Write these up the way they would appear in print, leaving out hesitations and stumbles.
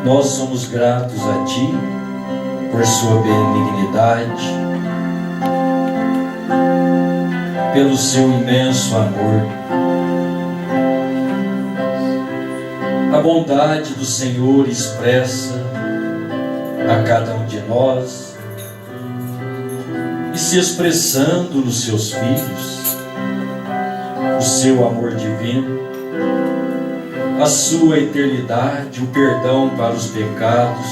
Nós somos gratos a Ti por Sua benignidade, pelo Seu imenso amor. A bondade do Senhor expressa a cada um de nós e se expressando nos Seus filhos, o Seu amor divino, a Sua eternidade, o perdão para os pecados.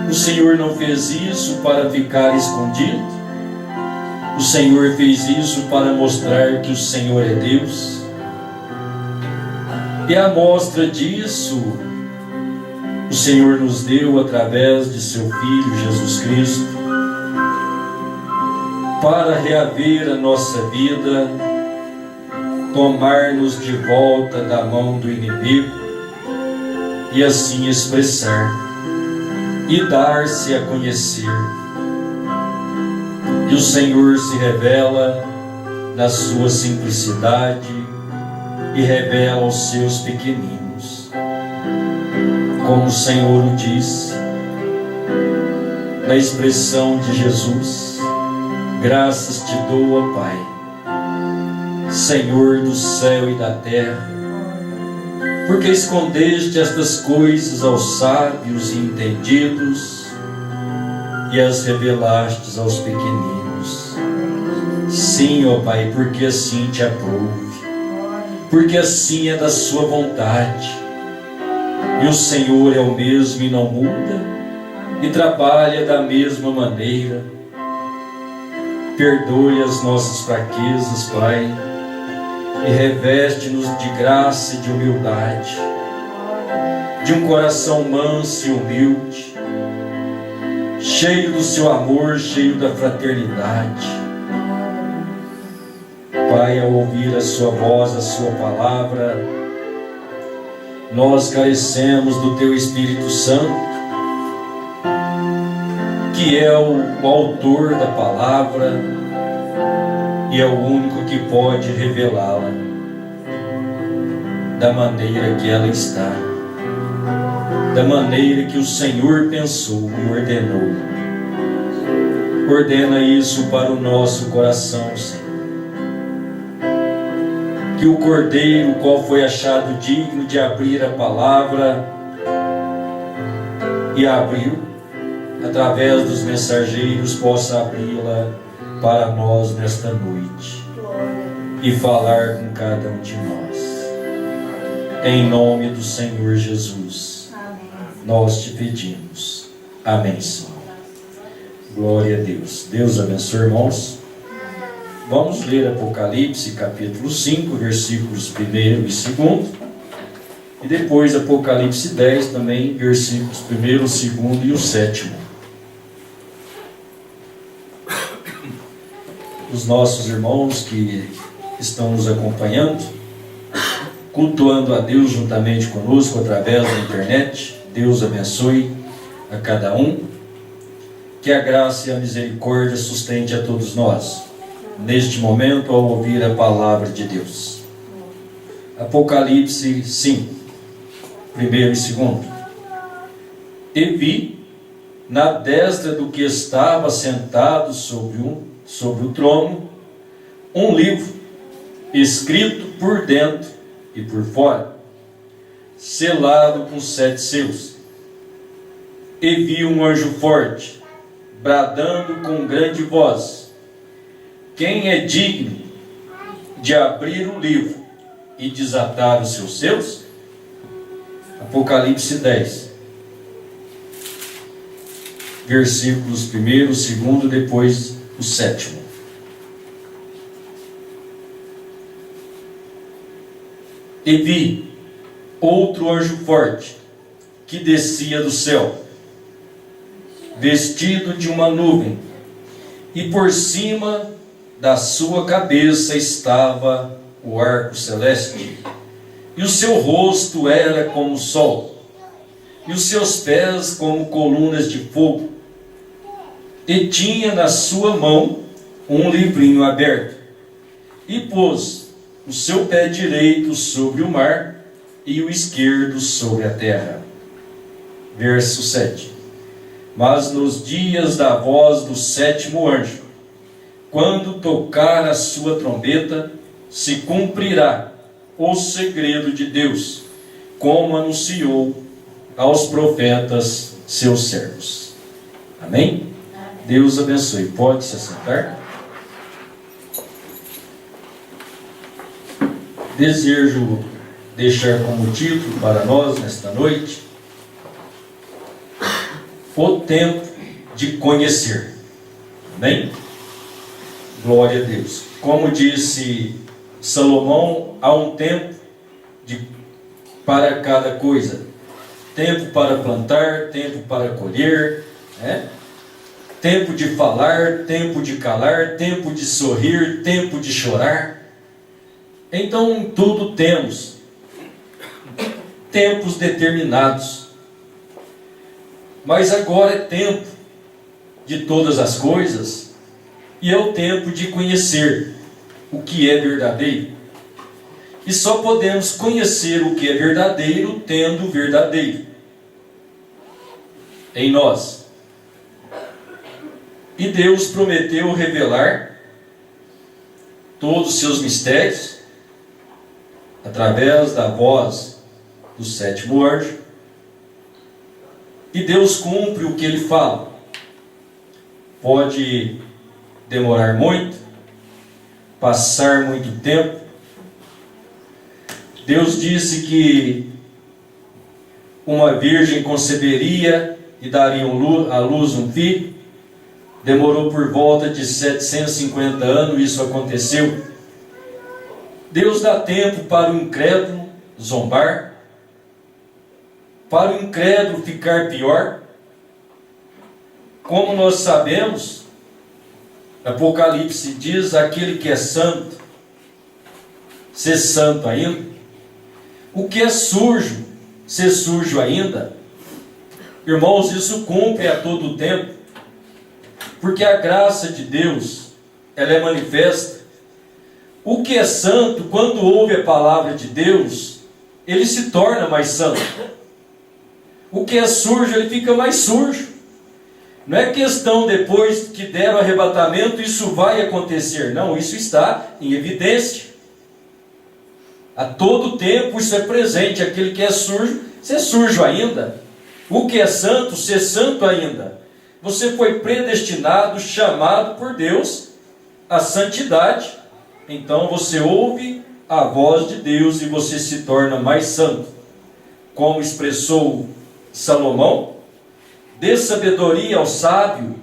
O Senhor não fez isso para ficar escondido. O Senhor fez isso para mostrar que o Senhor é Deus. E a mostra disso, o Senhor nos deu através de Seu Filho Jesus Cristo, para reaver a nossa vida, tomar-nos de volta da mão do inimigo e assim expressar e dar-se a conhecer. E o Senhor se revela na sua simplicidade e revela aos seus pequeninos. Como o Senhor o diz, na expressão de Jesus: graças te dou, ó Pai, Senhor do céu e da terra, porque escondeste estas coisas aos sábios e entendidos e as revelastes aos pequeninos. Sim, ó Pai, porque assim te aprouve, porque assim é da sua vontade. E o Senhor é o mesmo e não muda, e trabalha da mesma maneira. Perdoe as nossas fraquezas, Pai, e reveste-nos de graça e de humildade, de um coração manso e humilde, cheio do seu amor, cheio da fraternidade. Pai, ao ouvir a sua voz, a sua palavra, nós carecemos do teu Espírito Santo, que é o autor da palavra e é o único que pode revelá-la da maneira que ela está, da maneira que o Senhor pensou e ordenou. Ordena isso para o nosso coração, Senhor. Que o Cordeiro, qual foi achado digno de abrir a palavra e abriu, através dos mensageiros, possa abri-la para nós nesta noite e falar com cada um de nós. Em nome do Senhor Jesus, nós te pedimos. Amém, Senhor. Glória a Deus. Deus abençoe, irmãos. Vamos ler Apocalipse capítulo 5, versículos 1 e 2. E depois Apocalipse 10 também, versículos 1, 2 e o 7. Os nossos irmãos que estão nos acompanhando, cultuando a Deus juntamente conosco através da internet, Deus abençoe a cada um. Que a graça e a misericórdia sustente a todos nós, neste momento, ao ouvir a palavra de Deus. Apocalipse 5, 1 e 2. E vi, na destra do que estava sentado sobre o trono, um livro, escrito por dentro e por fora, selado com 7 selos. E vi um anjo forte, bradando com grande voz: quem é digno de abrir o livro e desatar os seus selos? Apocalipse 10, versículos 1, 2, depois o 7. E vi outro anjo forte, que descia do céu, vestido de uma nuvem, e por cima da sua cabeça estava o arco celeste, e o seu rosto era como o sol, e os seus pés como colunas de fogo, e tinha na sua mão um livrinho aberto, e pôs o seu pé direito sobre o mar, e o esquerdo sobre a terra. Verso 7. Mas nos dias da voz do 7º anjo, quando tocar a sua trombeta, se cumprirá o segredo de Deus, como anunciou aos profetas seus servos. Amém? Deus abençoe. Pode se assentar. Desejo deixar como título para nós nesta noite: o tempo de conhecer. Amém? Glória a Deus. Como disse Salomão, há um tempo para cada coisa. Tempo para plantar, tempo para colher, tempo de falar, tempo de calar, tempo de sorrir, tempo de chorar. Então, tudo temos tempos determinados. Mas agora é tempo de todas as coisas, e é o tempo de conhecer o que é verdadeiro. E só podemos conhecer o que é verdadeiro tendo o verdadeiro em nós. E Deus prometeu revelar todos os seus mistérios através da voz do 7º anjo. E Deus cumpre o que Ele fala. Pode demorar muito, passar muito tempo. Deus disse que uma virgem conceberia e daria à luz um filho. Demorou por volta de 750 anos, isso aconteceu. Deus dá tempo para o incrédulo zombar, para o incrédulo ficar pior. Como nós sabemos, Apocalipse diz: aquele que é santo, ser santo ainda. O que é sujo, ser sujo ainda. Irmãos, isso cumpre a todo tempo, porque a graça de Deus, ela é manifesta. O que é santo, quando ouve a palavra de Deus, ele se torna mais santo. O que é sujo, ele fica mais sujo. Não é questão depois que der o arrebatamento, isso vai acontecer. Não, isso está em evidência. A todo tempo isso é presente. Aquele que é sujo, ser sujo ainda. O que é santo, ser santo ainda. você foi predestinado, chamado por Deus à santidade. Então você ouve a voz de Deus e você se torna mais santo. Como expressou Salomão, dê sabedoria ao sábio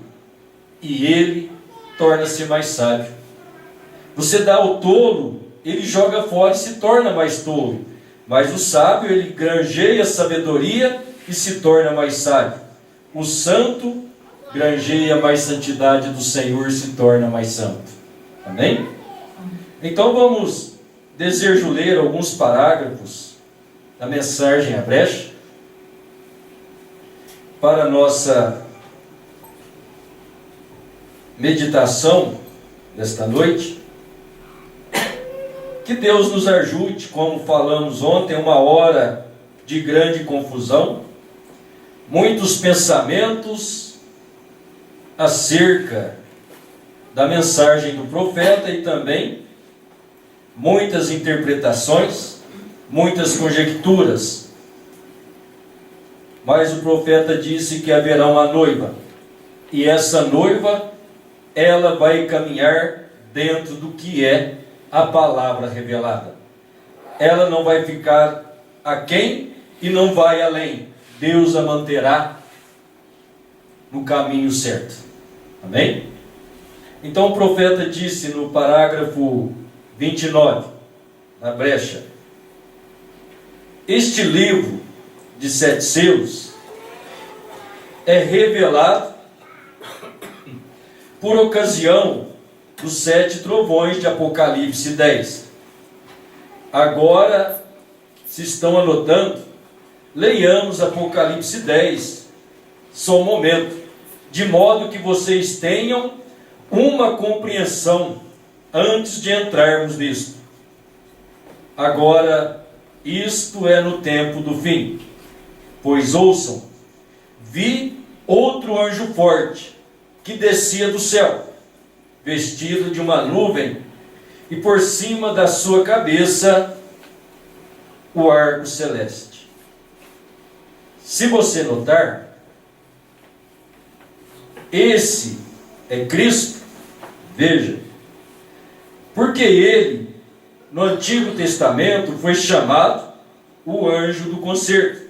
e ele torna-se mais sábio. Você dá ao tolo, ele joga fora e se torna mais tolo. Mas o sábio, ele granjeia sabedoria e se torna mais sábio. O santo granjeia mais santidade do Senhor e se torna mais santo. Amém? Então vamos, desejo ler alguns parágrafos da mensagem à brecha para a nossa meditação desta noite. Que Deus nos ajude, como falamos ontem, uma hora de grande confusão, muitos pensamentos acerca da mensagem do profeta e também muitas interpretações, muitas conjecturas. Mas o profeta disse que haverá uma noiva, e essa noiva, ela vai caminhar dentro do que é a palavra revelada. Ela não vai ficar aquém e não vai além. Deus a manterá no caminho certo. Amém? Então o profeta disse no parágrafo 29, na brecha: este livro de 7 selos é revelado por ocasião dos 7 trovões de Apocalipse 10. Agora, se estão anotando, leiamos Apocalipse 10, só um momento, de modo que vocês tenham uma compreensão antes de entrarmos nisto. Agora, isto é no tempo do fim. Pois ouçam, vi outro anjo forte, que descia do céu, vestido de uma nuvem, e por cima da sua cabeça o arco celeste. Se você notar, esse é Cristo. Veja, porque ele, no Antigo Testamento, foi chamado o anjo do concerto.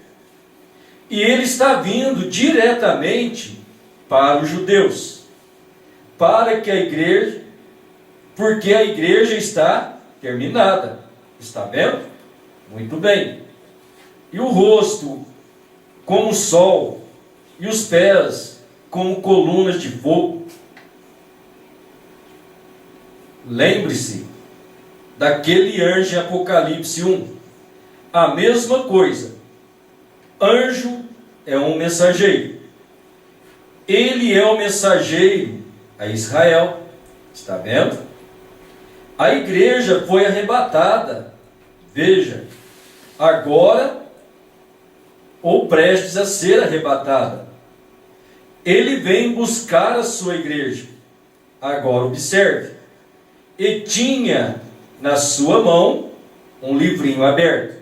E ele está vindo diretamente para os judeus, para que a igreja, porque a igreja está terminada. Está vendo? Muito bem. E o rosto como o sol, e os pés como colunas de fogo. Lembre-se daquele anjo em Apocalipse 1. A mesma coisa. Anjo é um mensageiro. Ele é o mensageiro a Israel. Está vendo? A igreja foi arrebatada. Veja, agora, ou prestes a ser arrebatada. Ele vem buscar a sua igreja. Agora observe. E tinha na sua mão um livrinho aberto.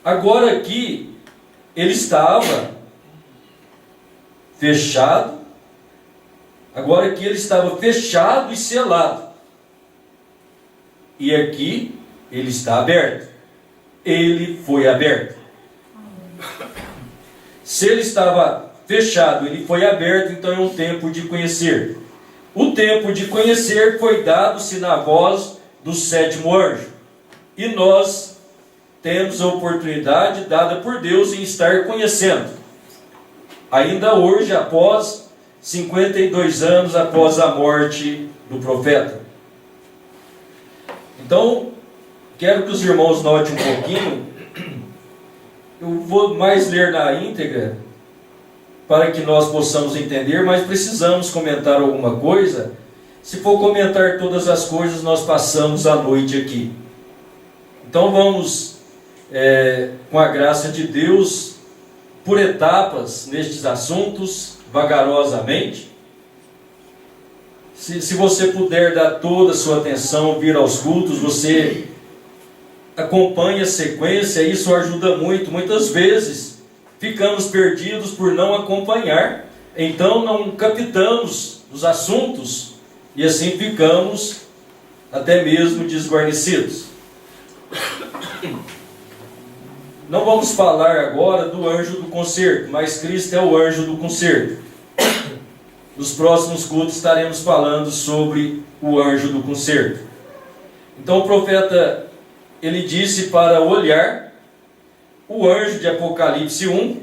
Agora aqui, ele estava fechado. Agora aqui ele estava fechado e selado. E aqui ele está aberto. Ele foi aberto. Se ele estava fechado, ele foi aberto, então é um tempo de conhecer. O tempo de conhecer foi dado-se na voz do 7º anjo. E nós temos a oportunidade dada por Deus em estar conhecendo. Ainda hoje, após 52 anos após a morte do profeta. Então, quero que os irmãos notem um pouquinho. Eu vou mais ler na íntegra, para que nós possamos entender, mas precisamos comentar alguma coisa. Se for comentar todas as coisas, nós passamos a noite aqui. Então vamos, com a graça de Deus, por etapas nestes assuntos, vagarosamente. Se você puder dar toda a sua atenção, vir aos cultos, você acompanha a sequência, isso ajuda muito. Muitas vezes ficamos perdidos por não acompanhar, então não captamos os assuntos e assim ficamos até mesmo desguarnecidos. Não vamos falar agora do anjo do concerto, mas Cristo é o anjo do concerto. Nos próximos cultos estaremos falando sobre o anjo do concerto. Então o profeta, ele disse para olhar, o anjo de Apocalipse 1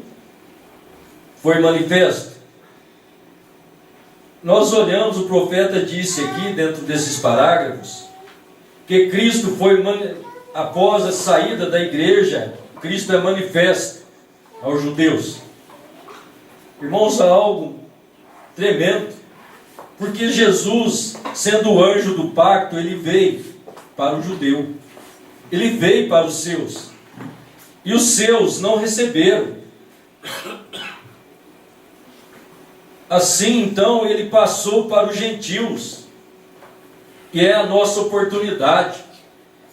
foi manifesto. Nós olhamos, o profeta disse aqui, dentro desses parágrafos, que Cristo foi, após a saída da igreja, Cristo é manifesto aos judeus. Irmãos, há algo tremendo, porque Jesus, sendo o anjo do pacto, ele veio para o judeu, ele veio para os seus, e os seus não receberam. Assim, então, ele passou para os gentios, que é a nossa oportunidade.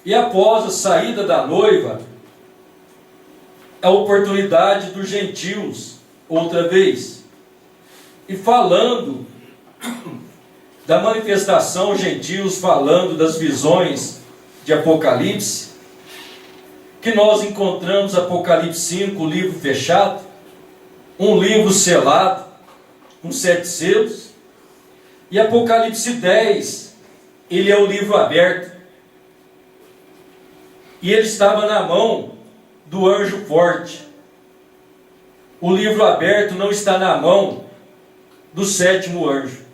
E após a saída da noiva, a oportunidade dos gentios, outra vez. E falando da manifestação, gentios, falando das visões de Apocalipse, que nós encontramos Apocalipse 5, o livro fechado, um livro selado, com 7 selos, e Apocalipse 10, ele é o livro aberto, e ele estava na mão do anjo forte. O livro aberto não está na mão do 7º anjo.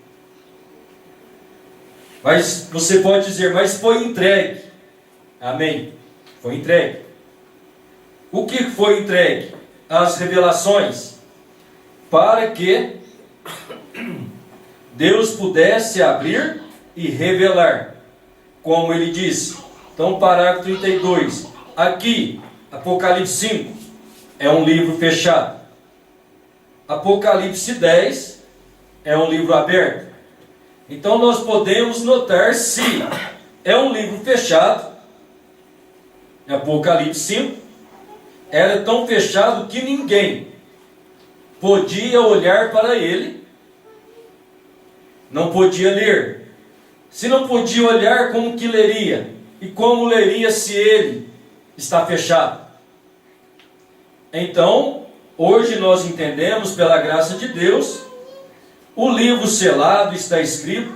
Mas você pode dizer, mas foi entregue. Amém? Foi entregue. O que foi entregue? As revelações, para que Deus pudesse abrir e revelar, como ele disse. Então, parágrafo 32. Aqui, Apocalipse 5 é um livro fechado. Apocalipse 10 é um livro aberto. Então, nós podemos notar se é um livro fechado. Apocalipse 5 era tão fechado que ninguém podia olhar para ele, não podia ler. Se não podia olhar, como que leria? E como leria se ele está fechado? Então, hoje nós entendemos, pela graça de Deus, o livro selado está escrito,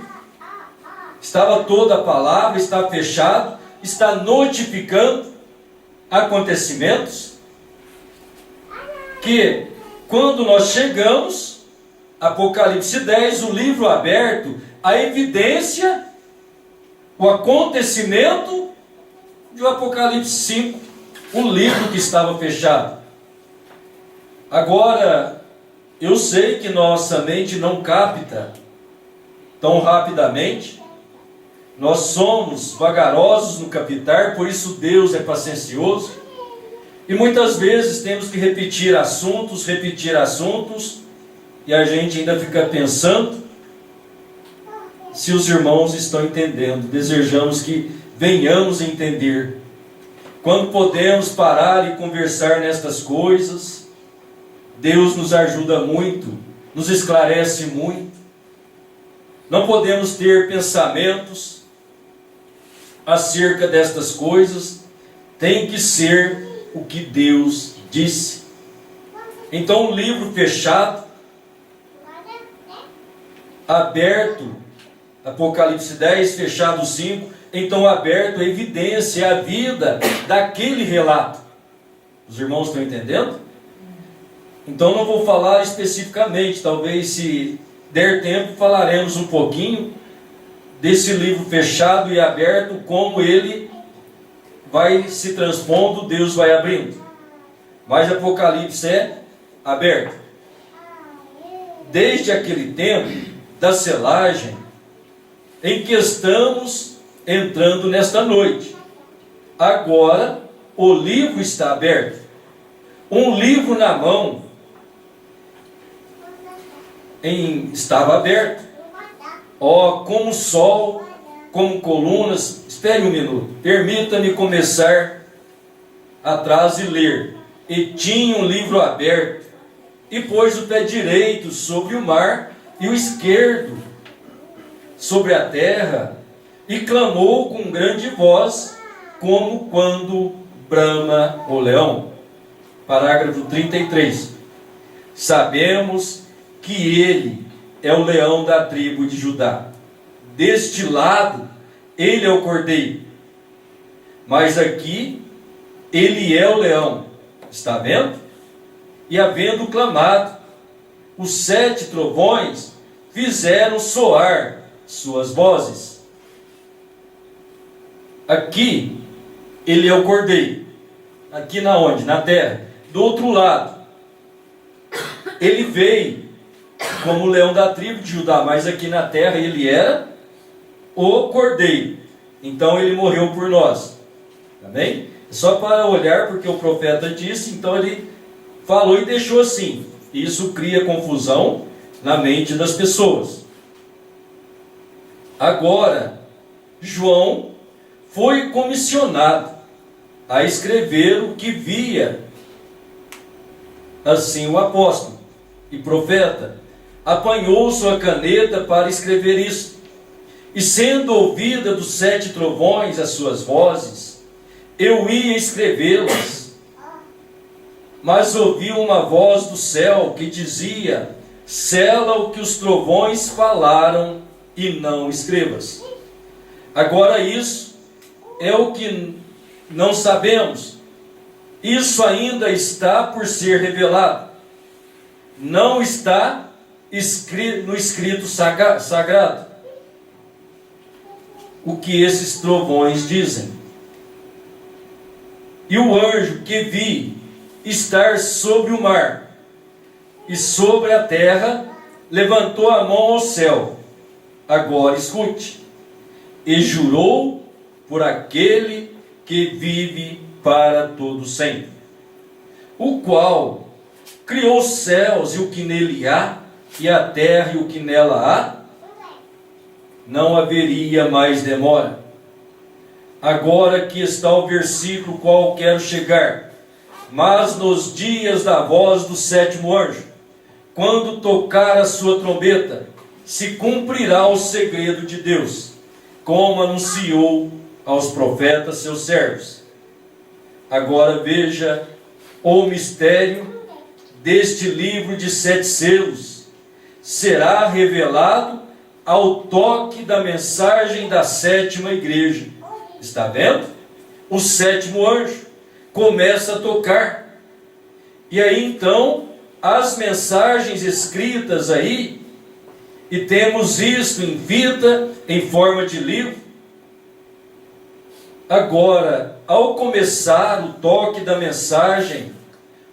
estava toda a palavra, está fechado, está notificando acontecimentos que, quando nós chegamos, Apocalipse 10, o livro aberto, a evidência, o acontecimento de Apocalipse 5, o livro que estava fechado. Agora, eu sei que nossa mente não capta tão rapidamente, nós somos vagarosos no captar, por isso Deus é paciencioso, e muitas vezes temos que repetir assuntos, e a gente ainda fica pensando se os irmãos estão entendendo. Desejamos que venhamos a entender. Quando podemos parar e conversar nestas coisas, Deus nos ajuda muito, nos esclarece muito. Não podemos ter pensamentos acerca destas coisas, tem que ser o que Deus disse. Então, o livro fechado, aberto, Apocalipse 10, fechado 5, então aberto a evidência, a vida daquele relato. Os irmãos estão entendendo? Então não vou falar especificamente, talvez se der tempo falaremos um pouquinho desse livro fechado e aberto, como ele vai se transpondo, Deus vai abrindo. Mas Apocalipse é aberto. Desde aquele tempo da selagem, em que estamos entrando nesta noite. Agora, o livro está aberto. Um livro na mão estava aberto. Como sol, como colunas. Espere um minuto. Permita-me começar atrás e ler. E tinha um livro aberto, e pôs o pé direito sobre o mar e o esquerdo sobre a terra, e clamou com grande voz, como quando brama o leão. Parágrafo 33. Sabemos que ele é o leão da tribo de Judá. Deste lado, ele é o cordeiro. Mas aqui, ele é o leão. Está vendo? E havendo clamado, os 7 trovões fizeram soar suas vozes. Aqui, ele é o cordeiro. Aqui na onde? Na terra. Do outro lado, ele veio como o leão da tribo de Judá, mas aqui na terra ele era o cordeiro. Então ele morreu por nós. Tá bem? Só para olhar, porque o profeta disse, então ele falou e deixou assim. Isso cria confusão na mente das pessoas. Agora, João foi comissionado a escrever o que via. Assim o apóstolo e profeta apanhou sua caneta para escrever isso. E sendo ouvida dos 7 trovões as suas vozes, eu ia escrevê-las. Mas ouvi uma voz do céu que dizia: sela o que os trovões falaram e não escrevas. Agora isso é o que não sabemos. Isso ainda está por ser revelado. Não está no escrito sagrado o que esses trovões dizem. E o anjo que vi estar sobre o mar e sobre a terra levantou a mão ao céu. Agora escute. E jurou por aquele que vive para todo sempre, o qual criou os céus e o que nele há, e a terra e o que nela há, não haveria mais demora. Agora aqui está o versículo qual quero chegar. Mas nos dias da voz do 7º anjo, quando tocar a sua trombeta, se cumprirá o segredo de Deus, como anunciou aos profetas seus servos. Agora veja o mistério deste livro de 7 selos. Será revelado ao toque da mensagem da 7ª igreja. Está vendo? O 7º anjo começa a tocar. E aí então, as mensagens escritas aí, e temos isto em fita, em forma de livro. Agora, ao começar o toque da mensagem,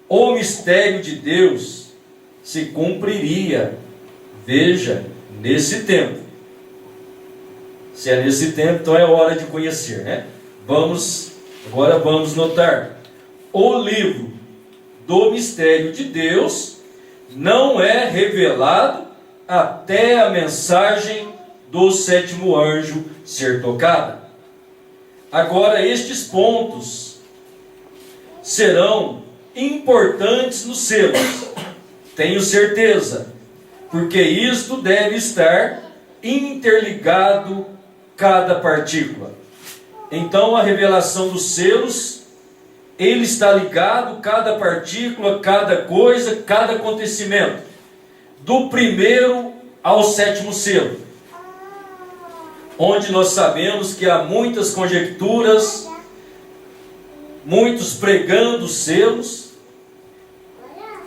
o mistério de Deus se cumpriria, veja, nesse tempo. Se é nesse tempo, então é hora de conhecer, né? Agora vamos notar. O livro do mistério de Deus não é revelado até a mensagem do 7º anjo ser tocada. Agora, estes pontos serão importantes nos selos, tenho certeza, porque isto deve estar interligado cada partícula. Então, a revelação dos selos, ele está ligado, cada partícula, cada coisa, cada acontecimento, do 1º ao 7º selo, onde nós sabemos que há muitas conjecturas, muitos pregando selos,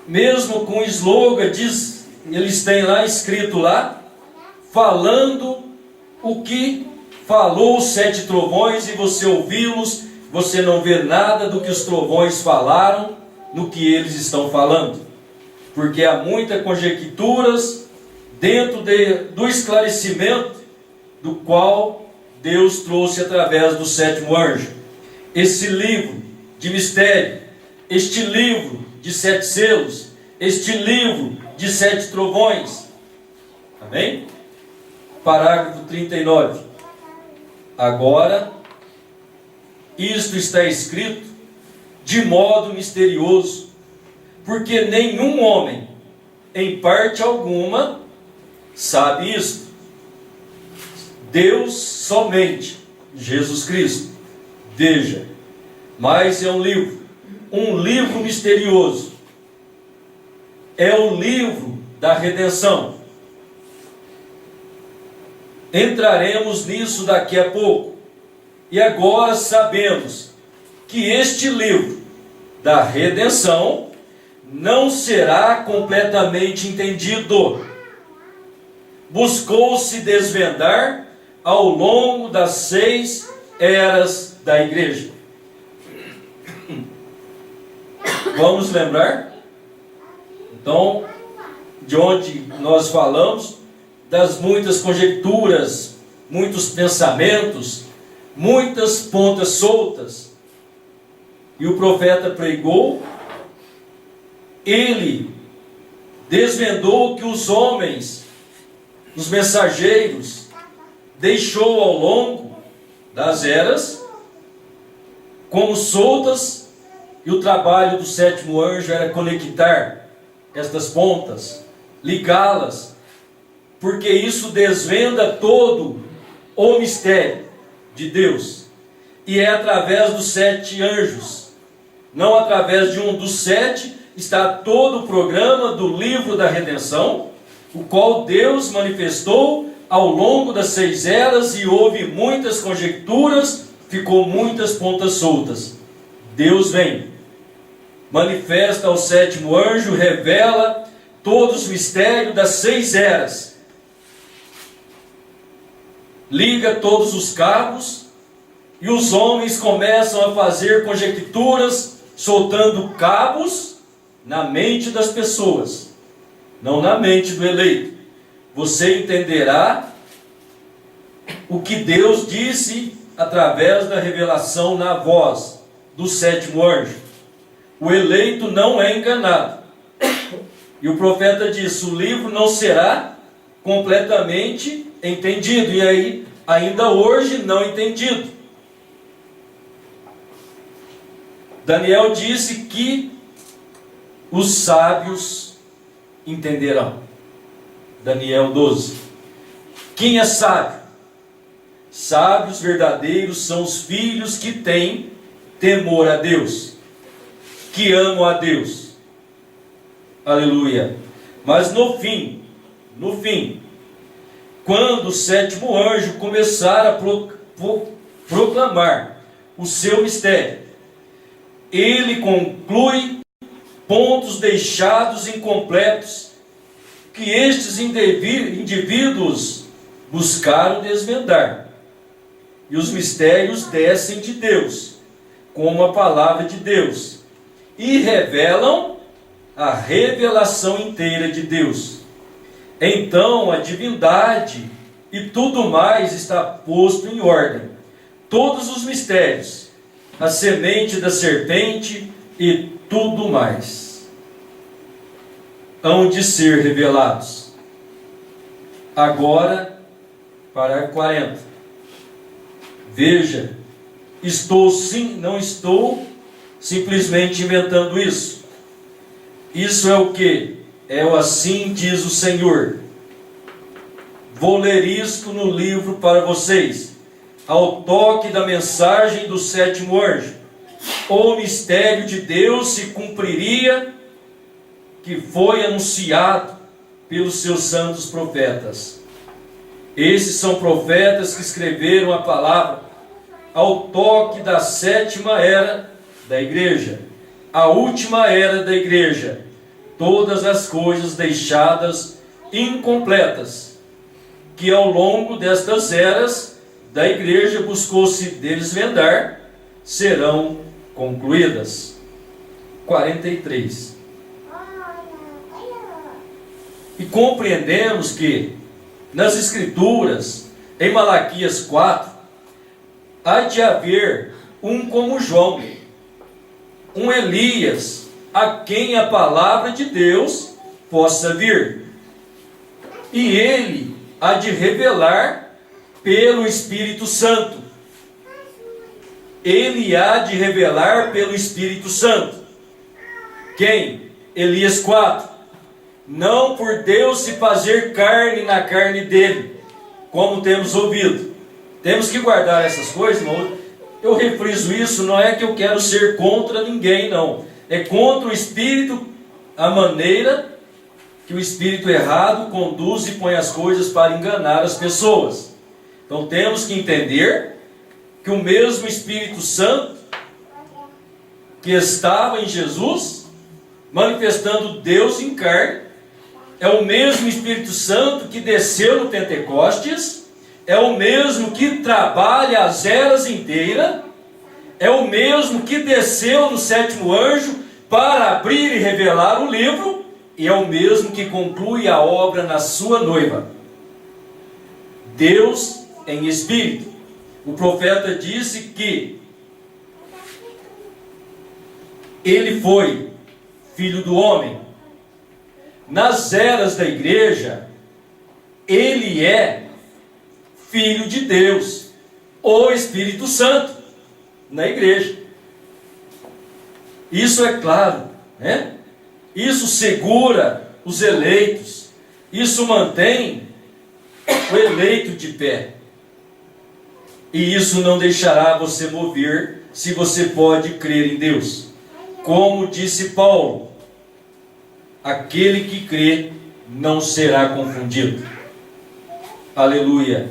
mesmo com slogan, eles têm lá escrito lá, falando o que falou os 7 trovões, e você ouvi-los, você não vê nada do que os trovões falaram, no que eles estão falando, porque há muitas conjecturas dentro do esclarecimento do qual Deus trouxe através do 7º anjo. Esse livro de mistério, este livro de 7 selos, este livro de 7 trovões. Amém? Parágrafo 39. Agora, isto está escrito de modo misterioso, porque nenhum homem em parte alguma, sabe isto: Deus somente, Jesus Cristo. Veja, mas é um livro misterioso. É o livro da redenção. Entraremos nisso daqui a pouco. E agora sabemos que este livro da redenção não será completamente entendido. Buscou-se desvendar ao longo das 6 eras da igreja. Vamos lembrar? Então, de onde nós falamos, das muitas conjecturas, muitos pensamentos, muitas pontas soltas. E o profeta pregou, ele desvendou que os homens, os mensageiros, deixou ao longo das eras, como soltas, e o trabalho do 7º anjo era conectar estas pontas, ligá-las, porque isso desvenda todo o mistério de Deus. E é através dos 7 anjos, não através de um dos 7, está todo o programa do livro da redenção, o qual Deus manifestou ao longo das 6 eras, e houve muitas conjecturas, ficou muitas pontas soltas. Deus vem, manifesta ao 7º anjo, revela todos os mistérios das 6 eras, liga todos os cabos, e os homens começam a fazer conjecturas, soltando cabos na mente das pessoas, não na mente do eleito. Você entenderá o que Deus disse através da revelação na voz do 7º anjo. O eleito não é enganado. E o profeta disse: o livro não será completamente entendido. E aí, ainda hoje, não entendido. Daniel disse que os sábios entenderão. Daniel 12. Quem é sábio? Sábios verdadeiros são os filhos que têm temor a Deus, que amam a Deus. Aleluia. Mas no fim, quando o 7º anjo começar a proclamar o seu mistério, ele conclui pontos deixados incompletos, que estes indivíduos buscaram desvendar. E os mistérios descem de Deus, como a palavra de Deus, e revelam a revelação inteira de Deus. Então a divindade e tudo mais está posto em ordem. Todos os mistérios, a semente da serpente e tudo mais, hão de ser revelados. Agora, parágrafo 40. Veja, não estou simplesmente inventando isso. Isso é o que? É o assim diz o Senhor. Vou ler isto no livro para vocês. Ao toque da mensagem do 7º anjo, o mistério de Deus se cumpriria, que foi anunciado pelos seus santos profetas. Esses são profetas que escreveram a palavra ao toque da 7ª era da igreja, a última era da igreja, todas as coisas deixadas incompletas, que ao longo destas eras da igreja buscou-se desvendar, serão concluídas. 43. E compreendemos que nas Escrituras, em Malaquias 4, há de haver um como João, um Elias, a quem a palavra de Deus possa vir. E ele há de revelar pelo Espírito Santo. Ele há de revelar pelo Espírito Santo. Quem? Elias 4. não por Deus se fazer carne na carne dele, como temos ouvido. Temos que guardar essas coisas, irmão. Eu refriso isso, não é que eu quero ser contra ninguém, não. É contra o espírito, a maneira que o espírito errado conduz e põe as coisas para enganar as pessoas. Então temos que entender que o mesmo Espírito Santo que estava em Jesus, manifestando Deus em carne, é o mesmo Espírito Santo que desceu no Pentecostes, é o mesmo que trabalha as eras inteiras, é o mesmo que desceu no sétimo anjo para abrir e revelar o livro, e é o mesmo que conclui a obra na sua noiva. Deus em Espírito. O profeta disse que ele foi filho do homem. Nas eras da igreja, ele é filho de Deus, o Espírito Santo, na igreja. Isso é claro, né? Isso segura os eleitos, isso mantém o eleito de pé. E isso não deixará você mover, se você pode crer em Deus. Como disse Paulo, aquele que crê não será confundido. Aleluia.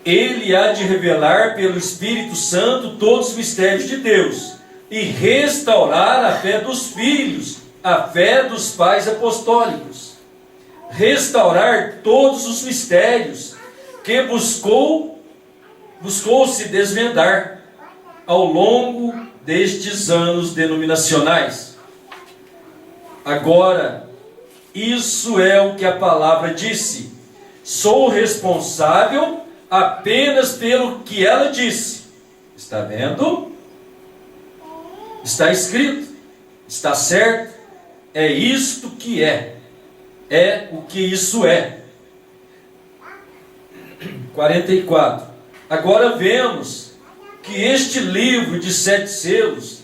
Ele há de revelar pelo Espírito Santo todos os mistérios de Deus e restaurar a fé dos filhos, a fé dos pais apostólicos. Restaurar todos os mistérios que buscou-se desvendar ao longo destes anos denominacionais. Agora, isso é o que a palavra disse. Sou responsável apenas pelo que ela disse. Está vendo? Está escrito. Está certo. É isto que é. É o que isso é. 44. Agora vemos que este livro de 7 selos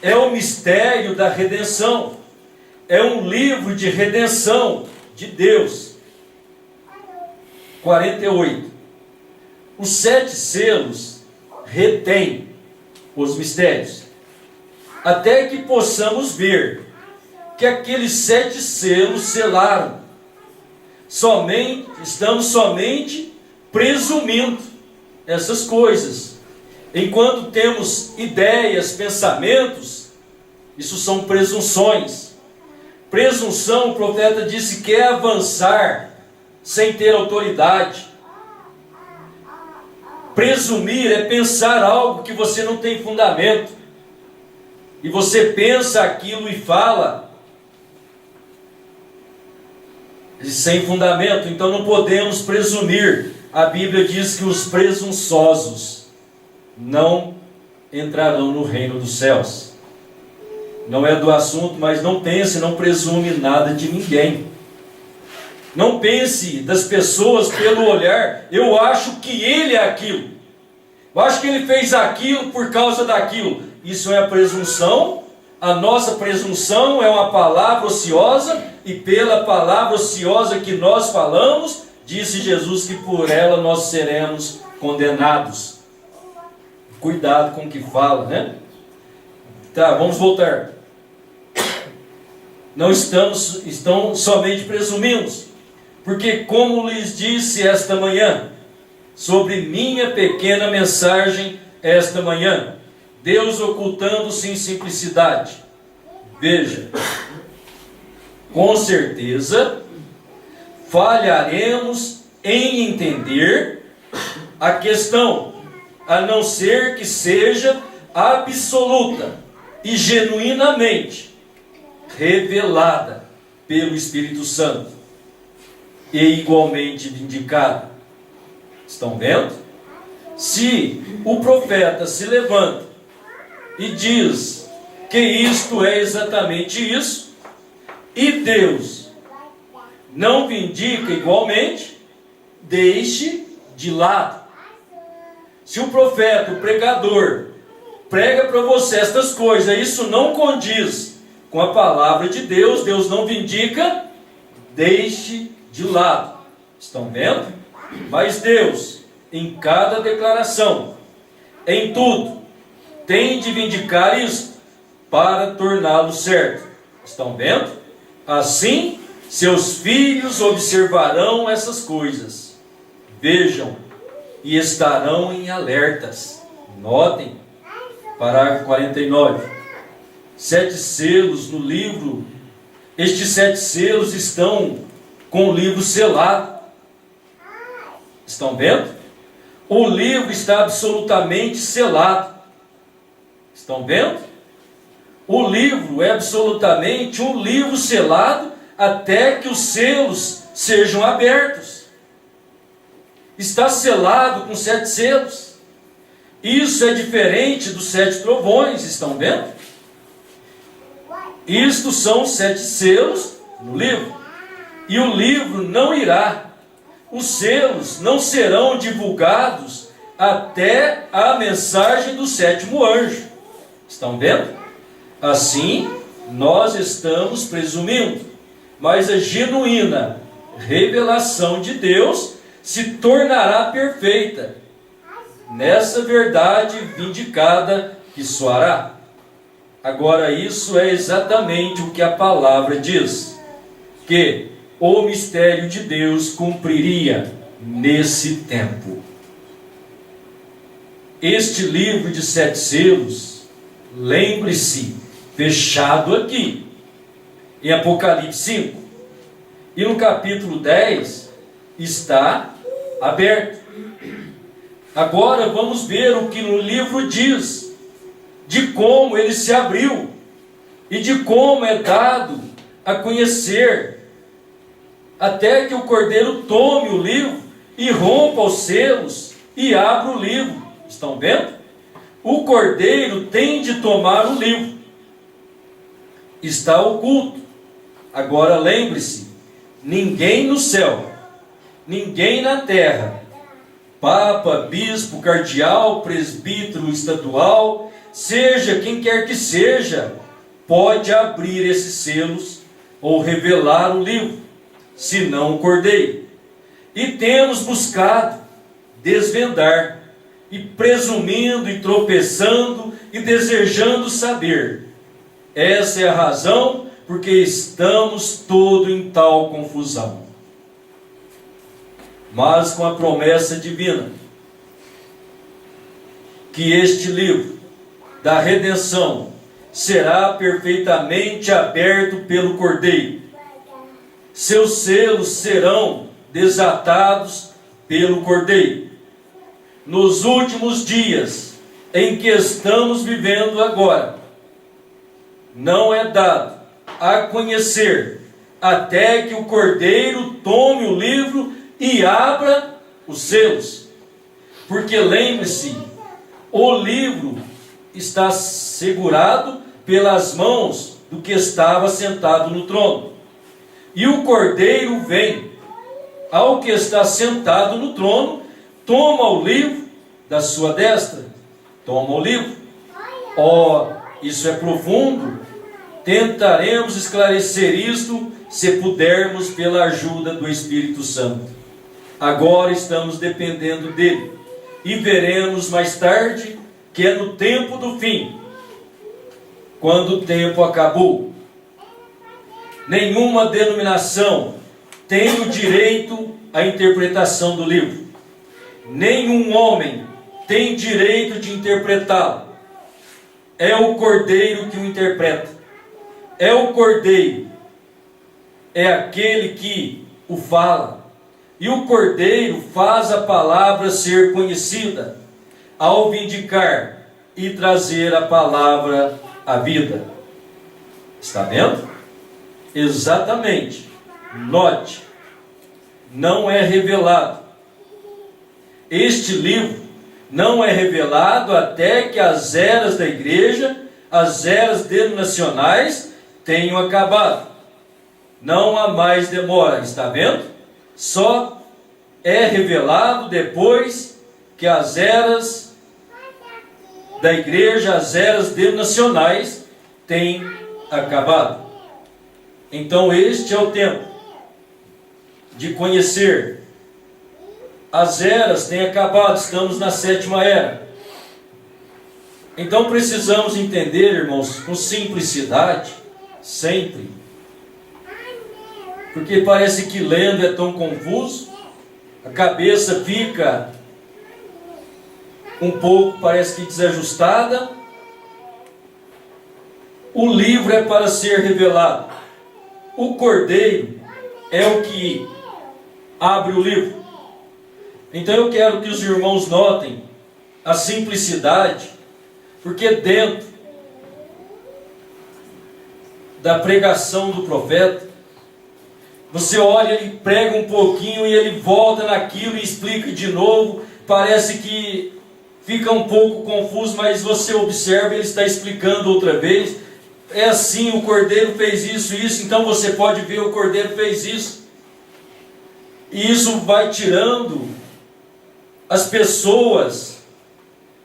é o mistério da redenção. É um livro de redenção de Deus. 48. Os 7 selos retêm os mistérios, até que possamos ver que aqueles 7 selos selaram. Estamos somente presumindo essas coisas. Enquanto temos ideias, pensamentos, isso são presunções. Presunção, o profeta disse, que é avançar sem ter autoridade. Presumir é pensar algo que você não tem fundamento. E você pensa aquilo e fala sem fundamento. Então não podemos presumir. A Bíblia diz que os presunçosos não entrarão no reino dos céus. Não é do assunto, mas não pense, não presume nada de ninguém. Não pense das pessoas pelo olhar. Eu acho que ele é aquilo. Eu acho que ele fez aquilo por causa daquilo. Isso é a presunção. A nossa presunção é uma palavra ociosa, e pela palavra ociosa que nós falamos, disse Jesus que por ela nós seremos condenados. Cuidado com o que fala, né? Tá, vamos voltar. Não estão somente presumindo, porque como lhes disse esta manhã, sobre minha pequena mensagem esta manhã, Deus ocultando-se em simplicidade. Veja, com certeza falharemos em entender a questão, a não ser que seja absoluta e genuinamente revelada pelo Espírito Santo e igualmente vindicada. Estão vendo? Se o profeta se levanta e diz que isto é exatamente isso, e Deus não vindica igualmente, deixe de lado. Se o profeta, o pregador, prega para você estas coisas, isso não condiz com a palavra de Deus. Deus não vindica, deixe de lado. Estão vendo? Mas Deus, em cada declaração, em tudo, tem de vindicar isso para torná-lo certo. Estão vendo? Assim, seus filhos observarão essas coisas, vejam e estarão em alertas. Notem, parágrafo 49. 7 selos no livro. Estes 7 selos estão com o livro selado. Estão vendo? O livro está absolutamente selado. Estão vendo? O livro é absolutamente um livro selado até que os selos sejam abertos. Está selado com 7 selos. Isso é diferente dos 7 trovões, estão vendo? Isto são 7 selos no livro. E o livro não irá. Os selos não serão divulgados até a mensagem do 7º anjo. Estão vendo? Assim, nós estamos presumindo, mas a genuína revelação de Deus se tornará perfeita nessa verdade vindicada que soará. Agora, isso é exatamente o que a palavra diz, que o mistério de Deus cumpriria nesse tempo. Este livro de 7 selos, lembre-se, fechado aqui, em Apocalipse 5. E no capítulo 10, está aberto. Agora vamos ver o que no livro diz, de como ele se abriu, e de como é dado a conhecer, até que o Cordeiro tome o livro, e rompa os selos, e abra o livro. Estão vendo? O Cordeiro tem de tomar o livro. Está oculto. Agora lembre-se, ninguém no céu, ninguém na terra, papa, bispo, cardeal, presbítero estadual, seja quem quer que seja, pode abrir esses selos ou revelar o livro, senão o Cordeiro. E temos buscado desvendar, e presumindo e tropeçando e desejando saber. Essa é a razão porque estamos todos em tal confusão. Mas com a promessa divina, que este livro da redenção será perfeitamente aberto pelo Cordeiro. Seus selos serão desatados pelo Cordeiro. Nos últimos dias em que estamos vivendo agora, não é dado a conhecer até que o Cordeiro tome o livro e abra os selos. Porque lembre-se, o livro está segurado pelas mãos do que estava sentado no trono. E o Cordeiro vem ao que está sentado no trono, toma o livro da sua destra, toma o livro. Isso é profundo. Tentaremos esclarecer isto, se pudermos, pela ajuda do Espírito Santo. Agora estamos dependendo dele, e veremos mais tarde que é no tempo do fim, quando o tempo acabou. Nenhuma denominação tem o direito à interpretação do livro. Nenhum homem tem direito de interpretá-lo. É o Cordeiro que o interpreta. É o Cordeiro. É aquele que o fala. E o Cordeiro faz a palavra ser conhecida, ao vindicar e trazer a palavra à vida. Está vendo? Exatamente. Note, não é revelado. Este livro não é revelado até que as eras da igreja, as eras denominacionais, tenham acabado. Não há mais demora, está vendo? Só é revelado depois que as eras da igreja, as eras denominacionais, têm acabado. Então este é o tempo de conhecer. As eras têm acabado, estamos na 7ª era. Então precisamos entender, irmãos, com simplicidade, sempre. Porque parece que lendo é tão confuso, a cabeça fica um pouco, parece que desajustada. O livro é para ser revelado. O cordeiro é o que abre o livro. Então eu quero que os irmãos notem a simplicidade, porque dentro da pregação do profeta, você olha, ele prega um pouquinho e ele volta naquilo e explica de novo. Parece que fica um pouco confuso, mas você observa, ele está explicando outra vez. É assim, o cordeiro fez isso, então você pode ver, o cordeiro fez isso. E isso vai tirando as pessoas,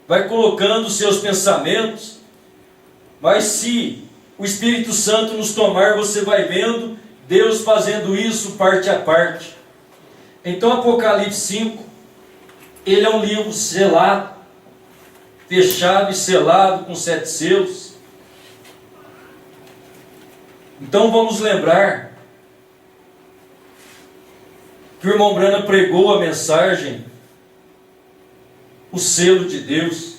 vai colocando seus pensamentos. Mas se o Espírito Santo nos tomar, você vai vendo Deus fazendo isso parte a parte. Então Apocalipse 5, ele é um livro selado, fechado e selado com 7 selos. Então vamos lembrar que o irmão Branham pregou a mensagem, o selo de Deus,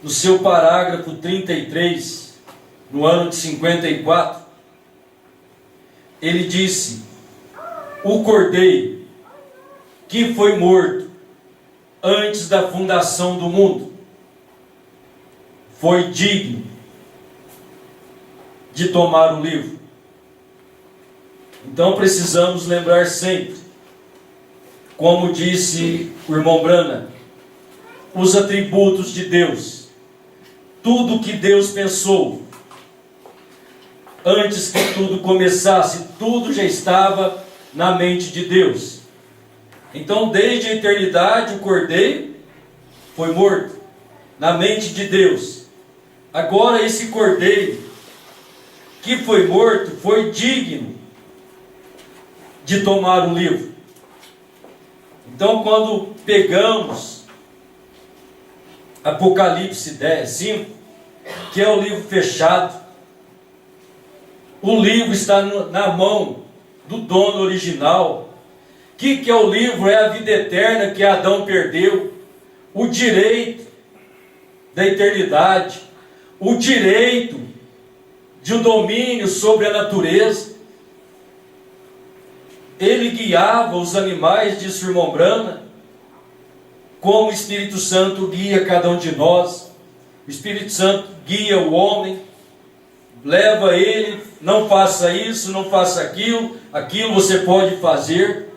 no seu parágrafo 33, no ano de 54, ele disse: o cordeiro que foi morto antes da fundação do mundo foi digno de tomar o livro. Então precisamos lembrar sempre, como disse o irmão Branham, os atributos de Deus. Tudo que Deus pensou antes que tudo começasse, tudo já estava na mente de Deus. Então desde a eternidade o cordeiro foi morto na mente de Deus. Agora esse cordeiro que foi morto foi digno de tomar o livro. Então quando pegamos Apocalipse 5, que é o livro fechado, o livro está na mão do dono original. O que é o livro? É a vida eterna que Adão perdeu, o direito da eternidade, o direito de um domínio sobre a natureza. Ele guiava os animais, disse o irmão Branham, como o Espírito Santo guia cada um de nós. O Espírito Santo guia o homem, leva ele, não faça isso, não faça aquilo, aquilo você pode fazer.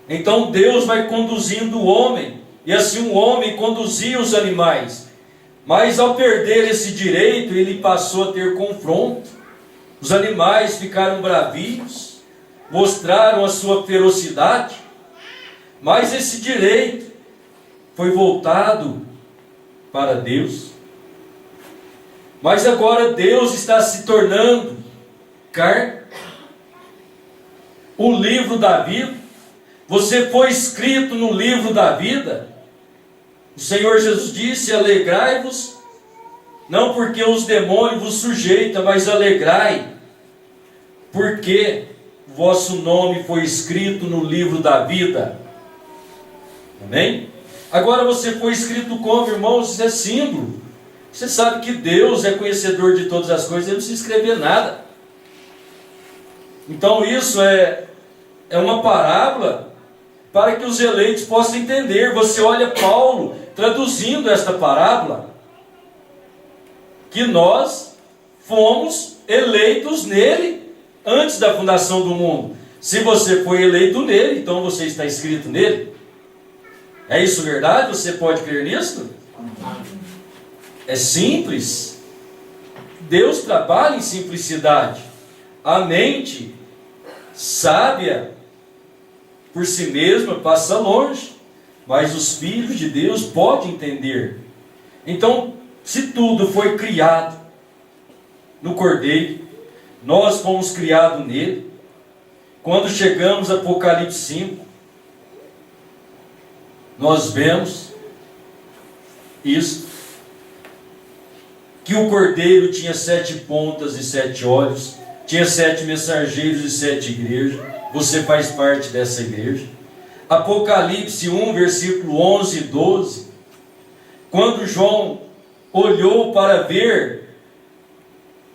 Então Deus vai conduzindo o homem, e assim o homem conduzia os animais. Mas ao perder esse direito, ele passou a ter confronto. Os animais ficaram bravios, mostraram a sua ferocidade, mas esse direito foi voltado para Deus. Mas agora Deus está se tornando carne. O livro da vida, você foi escrito no livro da vida. O Senhor Jesus disse: alegrai-vos, não porque os demônios vos sujeitam, mas alegrai, porque vosso nome foi escrito no livro da vida. Amém? Agora você foi escrito como, irmãos? Isso é símbolo. Você sabe que Deus é conhecedor de todas as coisas, ele não precisa escrever nada. Então isso é uma parábola para que os eleitos possam entender. Você olha Paulo traduzindo esta parábola, que nós fomos eleitos nele antes da fundação do mundo. Se você foi eleito nele, então você está escrito nele. É isso verdade? Você pode crer nisso? É simples. Deus trabalha em simplicidade. A mente sábia por si mesma passa longe, mas os filhos de Deus podem entender. Então, se tudo foi criado no Cordeiro, nós fomos criados nele. Quando chegamos a Apocalipse 5, nós vemos isso, que o Cordeiro tinha 7 pontas e 7 olhos, tinha 7 mensageiros e 7 igrejas. Você faz parte dessa igreja. Apocalipse 1, versículo 11 e 12, quando João olhou para ver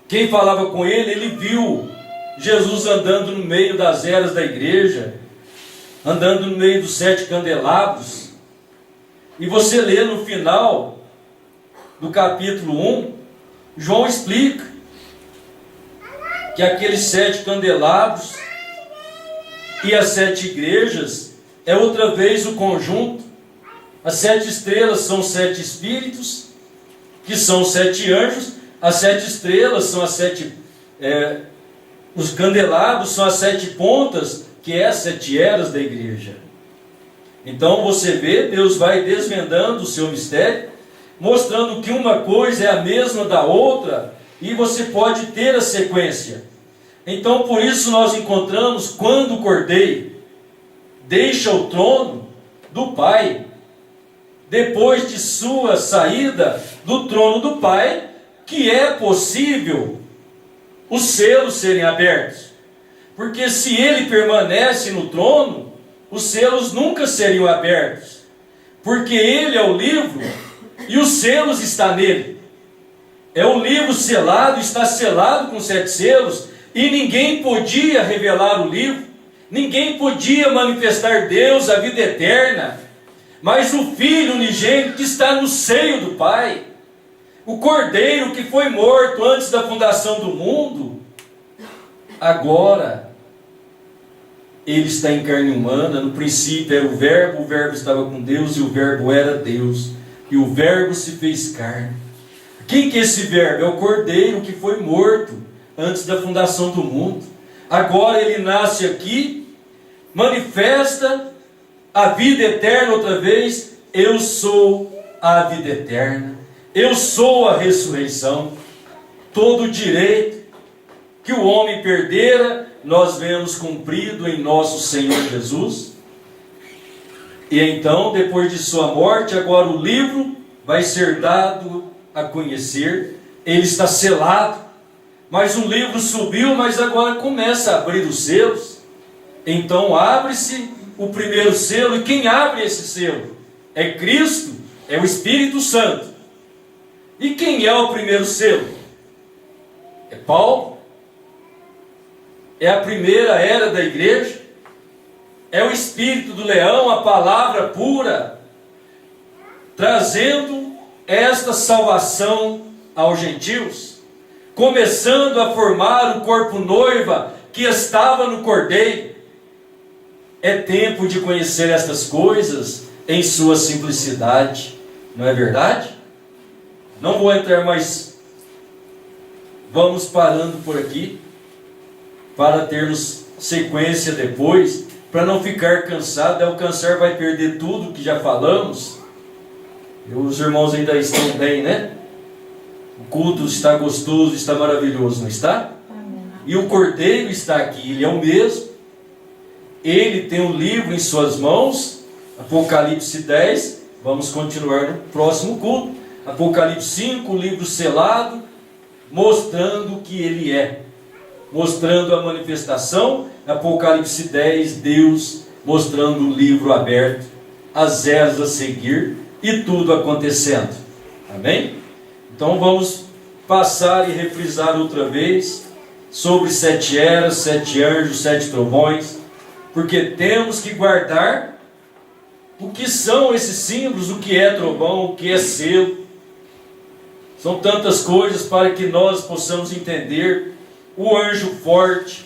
quem falava com ele, ele viu Jesus andando no meio das eras da igreja, andando no meio dos 7 candelabros. E você lê no final do capítulo 1, João explica que aqueles 7 candelabros e as 7 igrejas é outra vez o conjunto. As 7 estrelas são 7 espíritos, que são 7 anjos. As 7 estrelas são as 7, os candelabros são as 7 pontas, que é as 7 eras da igreja. Então você vê, Deus vai desvendando o seu mistério, mostrando que uma coisa é a mesma da outra, e você pode ter a sequência. Então por isso nós encontramos quando o Cordeiro deixa o trono do Pai, depois de sua saída do trono do Pai, que é possível os selos serem abertos. Porque se ele permanece no trono, os selos nunca seriam abertos. Porque ele é o livro e os selos estão nele. É o livro selado, está selado com 7 selos, e ninguém podia revelar o livro, ninguém podia manifestar Deus, a vida eterna, mas o Filho unigênito que está no seio do Pai, o Cordeiro que foi morto antes da fundação do mundo, agora ele está em carne humana. No princípio era o Verbo estava com Deus e o Verbo era Deus, e o Verbo se fez carne. Quem que é esse Verbo? É o Cordeiro que foi morto antes da fundação do mundo. Agora ele nasce aqui, manifesta a vida eterna outra vez. Eu sou a vida eterna, eu sou a ressurreição. Todo o direito que o homem perdera, nós vemos cumprido em nosso Senhor Jesus. E então, depois de sua morte, agora o livro vai ser dado a conhecer. Ele está selado, mas o livro subiu, mas agora começa a abrir os selos. Então abre-se o primeiro selo, e quem abre esse selo? É Cristo, é o Espírito Santo. E quem é o primeiro selo? É Paulo. É a primeira era da igreja. É o Espírito do leão, a palavra pura, trazendo esta salvação aos gentios, começando a formar o corpo noiva que estava no Cordeiro. É tempo de conhecer estas coisas em sua simplicidade, não é verdade? Não vou entrar mais, vamos parando por aqui, para termos sequência depois, para não ficar cansado. Ao cansar vai perder tudo que já falamos. E os irmãos ainda estão bem, né? O culto está gostoso, está maravilhoso, não está? Amém. E o Cordeiro está aqui, ele é o mesmo. Ele tem um livro em suas mãos, Apocalipse 10, vamos continuar no próximo culto. Apocalipse 5, o livro selado, mostrando o que ele é, mostrando a manifestação. Apocalipse 10, Deus mostrando o livro aberto, as eras a seguir e tudo acontecendo. Amém? Então vamos passar e refrisar outra vez sobre 7 eras, 7 anjos, 7 trovões, porque temos que guardar o que são esses símbolos, o que é trovão, o que é selo. São tantas coisas para que nós possamos entender. O anjo forte,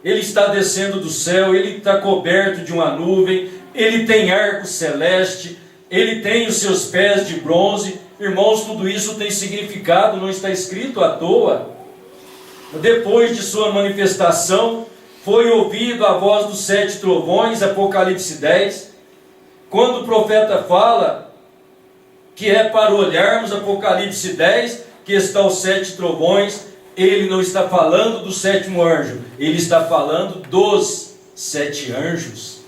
ele está descendo do céu, ele está coberto de uma nuvem, ele tem arco celeste, ele tem os seus pés de bronze. Irmãos, tudo isso tem significado, não está escrito à toa. Depois de sua manifestação, foi ouvido a voz dos 7 trovões, Apocalipse 10, quando o profeta fala que é para olharmos, Apocalipse 10, que está os 7 trovões, ele não está falando do sétimo anjo, ele está falando dos 7 anjos.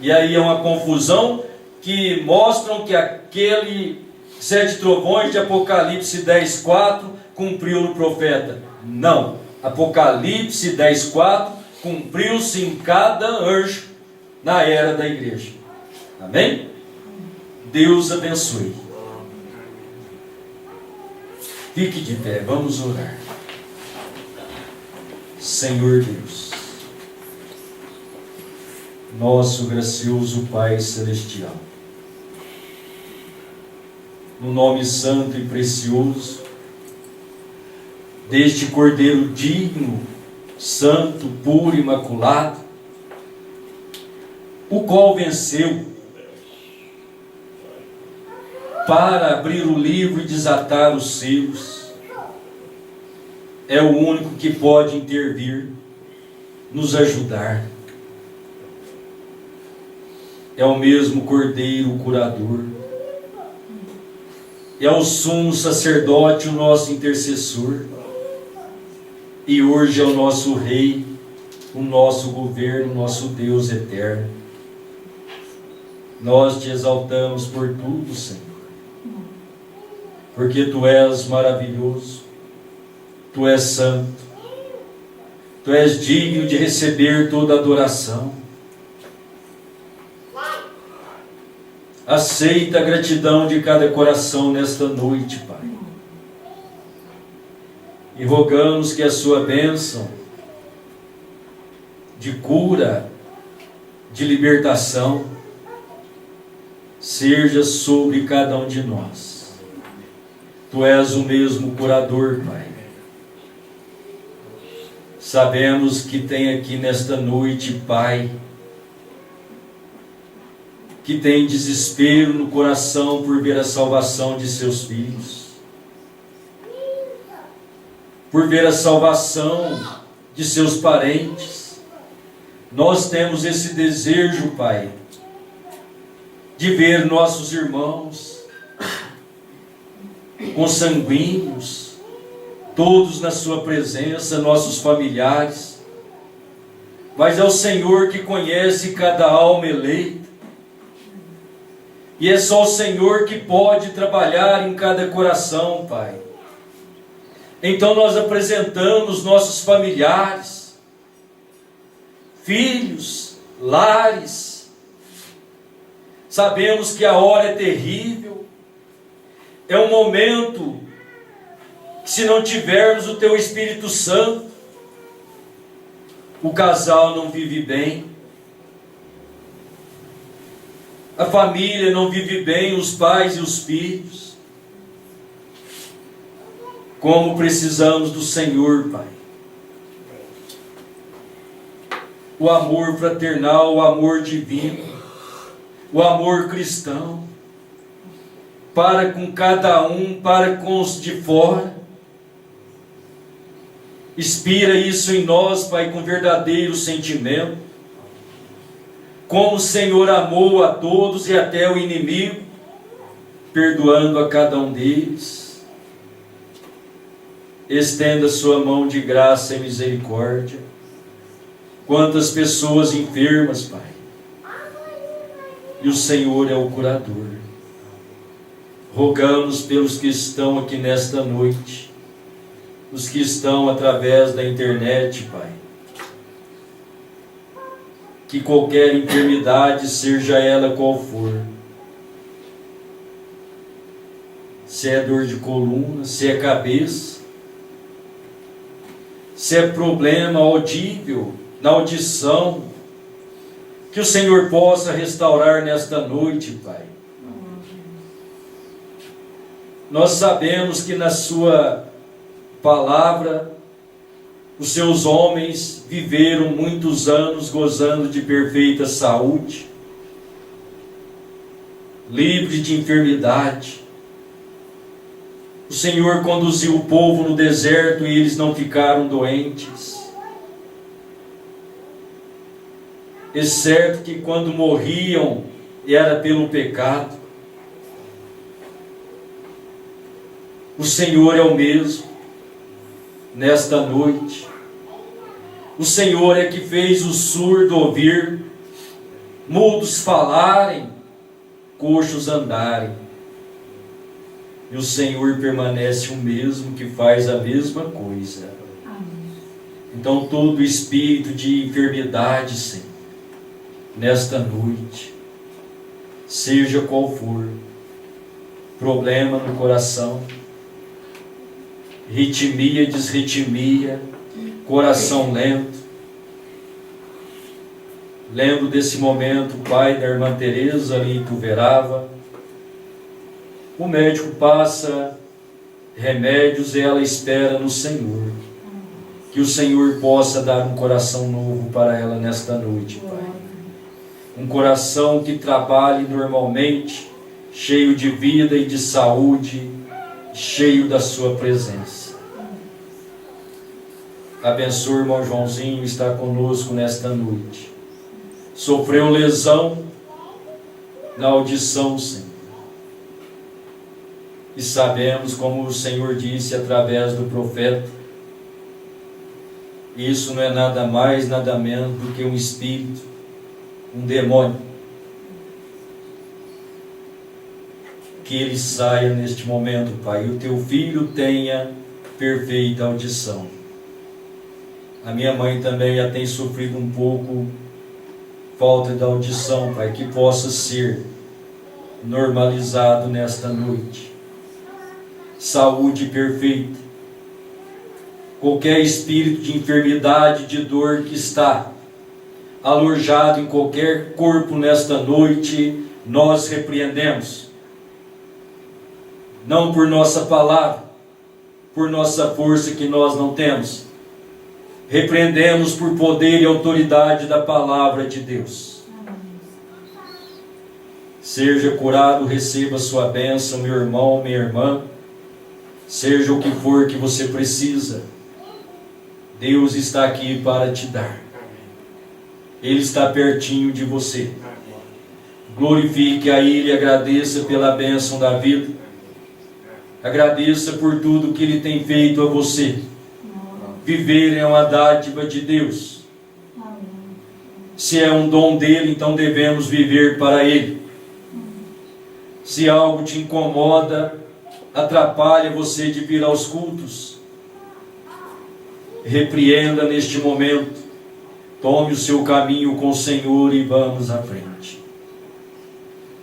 E aí é uma confusão que mostram que aquele 7 trovões de Apocalipse 10:4 cumpriu no profeta. Não, Apocalipse 10:4 cumpriu-se em cada anjo na era da igreja. Amém? Deus abençoe. Fique de pé, vamos orar. Senhor Deus, nosso gracioso Pai Celestial, no nome santo e precioso deste Cordeiro digno, santo, puro, imaculado, o qual venceu para abrir o livro e desatar os selos, é o único que pode intervir, nos ajudar. É o mesmo Cordeiro curador, é o sumo sacerdote, o nosso intercessor, e hoje é o nosso Rei, o nosso governo, o nosso Deus eterno. Nós te exaltamos por tudo, Senhor, porque Tu és maravilhoso, Tu és santo, Tu és digno de receber toda adoração. Aceita a gratidão de cada coração nesta noite, Pai. E rogamos que a Sua bênção de cura, de libertação, seja sobre cada um de nós. Tu és o mesmo curador, Pai. Sabemos que tem aqui nesta noite, Pai, que tem desespero no coração por ver a salvação de seus filhos, por ver a salvação de seus parentes. Nós temos esse desejo, Pai, de ver nossos irmãos consanguíneos, todos na Sua presença, nossos familiares. Mas é o Senhor que conhece cada alma eleita, e é só o Senhor que pode trabalhar em cada coração, Pai. Então nós apresentamos nossos familiares, filhos, lares. Sabemos que a hora é terrível, é um momento que, se não tivermos o Teu Espírito Santo, o casal não vive bem, a família não vive bem, os pais e os filhos. Como precisamos do Senhor, Pai. O amor fraternal, o amor divino, o amor cristão, para com cada um, para com os de fora. Inspira isso em nós, Pai, com verdadeiro sentimento. Como o Senhor amou a todos e até o inimigo, perdoando a cada um deles. Estenda Sua mão de graça e misericórdia. Quantas pessoas enfermas, Pai. E o Senhor é o curador. Rogamos pelos que estão aqui nesta noite, os que estão através da internet, Pai, que qualquer enfermidade, seja ela qual for, se é dor de coluna, se é cabeça, se é problema audível, na audição, que o Senhor possa restaurar nesta noite, Pai. Nós sabemos que na Sua palavra, os Seus homens viveram muitos anos gozando de perfeita saúde, livre de enfermidade. O Senhor conduziu o povo no deserto e eles não ficaram doentes. É certo que quando morriam era pelo pecado. O Senhor é o mesmo. nesta noite. O Senhor é que fez o surdo ouvir, mudos falarem, coxos andarem. E o Senhor permanece o mesmo, que faz a mesma coisa. Então todo espírito de enfermidade, Senhor, nesta noite, seja qual for, problema no coração, ritmia, desritmia, coração lento. Lembro desse momento, o pai da irmã Teresa ali em Ituverava. O médico passa remédios e ela espera no Senhor. Que o Senhor possa dar um coração novo para ela nesta noite, Pai. Um coração que trabalhe normalmente, cheio de vida e de saúde, cheio da sua presença. Abençoe o irmão Joãozinho, está conosco nesta noite. Sofreu lesão na audição, Senhor. E sabemos, como o Senhor disse através do profeta, isso não é nada mais, nada menos do que um espírito, um demônio. Que ele saia neste momento, Pai, e o teu filho tenha perfeita audição. A minha mãe também já tem sofrido um pouco falta de audição, Pai, que possa ser normalizado nesta noite. Saúde perfeita. Qualquer espírito de enfermidade, de dor que está alojado em qualquer corpo nesta noite, nós repreendemos. Não por nossa palavra, por nossa força que nós não temos. Repreendemos por poder e autoridade da palavra de Deus. Seja curado, receba sua bênção, meu irmão, minha irmã. Seja o que for que você precisa, Deus está aqui para te dar. Ele está pertinho de você. Glorifique a Ele, agradeça pela bênção da vida. Agradeça por tudo que Ele tem feito a você. Viver é uma dádiva de Deus. Se é um dom dele, então devemos viver para Ele. Se algo te incomoda, atrapalha você de vir aos cultos, repreenda neste momento, tome o seu caminho com o Senhor e vamos à frente.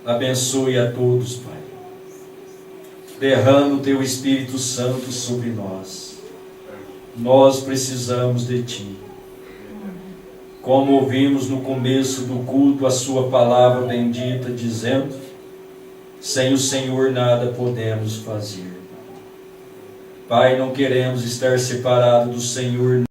Abençoe a todos, Pai. Derrama o teu Espírito Santo sobre nós. Nós precisamos de Ti. Como ouvimos no começo do culto a Sua palavra bendita, dizendo: sem o Senhor nada podemos fazer. Pai, não queremos estar separados do Senhor.